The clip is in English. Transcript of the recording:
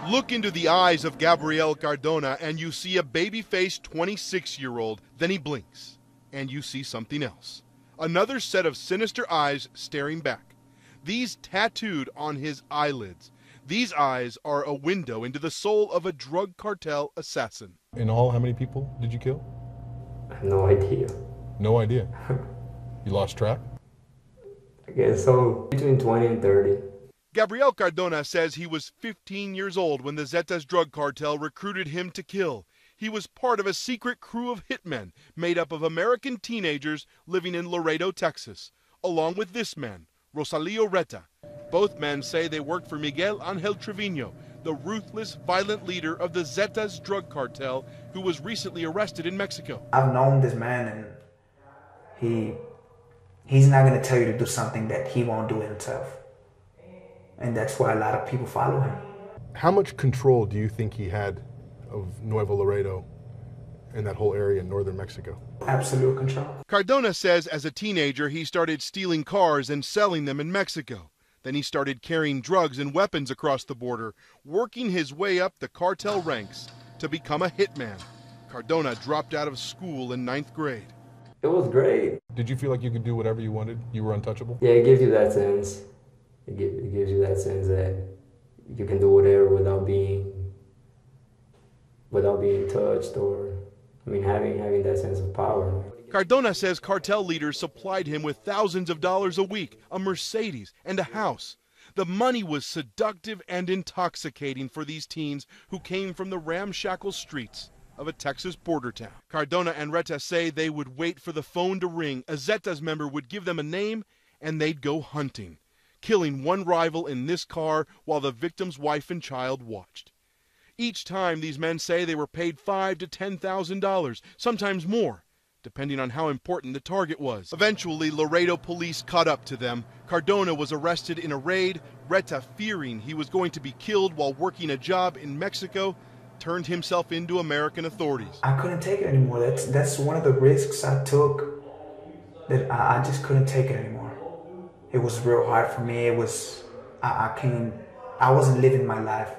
Look into the eyes of Gabriel Cardona and you see a baby-faced 26-year-old. Then he blinks and you see something else. Another set of sinister eyes staring back. These tattooed on his eyelids. These eyes are a window into the soul of a drug cartel assassin. In all, how many people did you kill? I have no idea. No idea? You lost track? I guess so. Between 20 and 30. Gabriel Cardona says he was 15 years old when the Zetas drug cartel recruited him to kill. He was part of a secret crew of hitmen made up of American teenagers living in Laredo, Texas, along with this man, Rosalio Reta. Both men say they worked for Miguel Angel Trevino, the ruthless, violent leader of the Zetas drug cartel, who was recently arrested in Mexico. I've known this man, and he's not going to tell you to do something that he won't do it himself. And that's why a lot of people follow him. How much control do you think he had of Nuevo Laredo and that whole area in northern Mexico? Absolute control. Cardona says as a teenager he started stealing cars and selling them in Mexico. Then he started carrying drugs and weapons across the border, working his way up the cartel ranks to become a hitman. Cardona dropped out of school in 9th grade. It was great. Did you feel like you could do whatever you wanted? You were untouchable? Yeah, it gives you that sense. It gives you that sense that you can do whatever without being touched, or having that sense of power. Cardona says cartel leaders supplied him with thousands of dollars a week, a Mercedes, and a house. The money was seductive and intoxicating for these teens who came from the ramshackle streets of a Texas border town. Cardona and Reta say they would wait for the phone to ring. A Zetas member would give them a name and they'd go hunting, killing one rival in this car while the victim's wife and child watched. Each time, these men say they were paid $5,000 to $10,000, sometimes more, depending on how important the target was. Eventually, Laredo police caught up to them. Cardona was arrested in a raid. Reta, fearing he was going to be killed while working a job in Mexico, turned himself into American authorities. I couldn't take it anymore. That's one of the risks I took, that I just couldn't take it anymore. It was real hard for me. I wasn't living my life.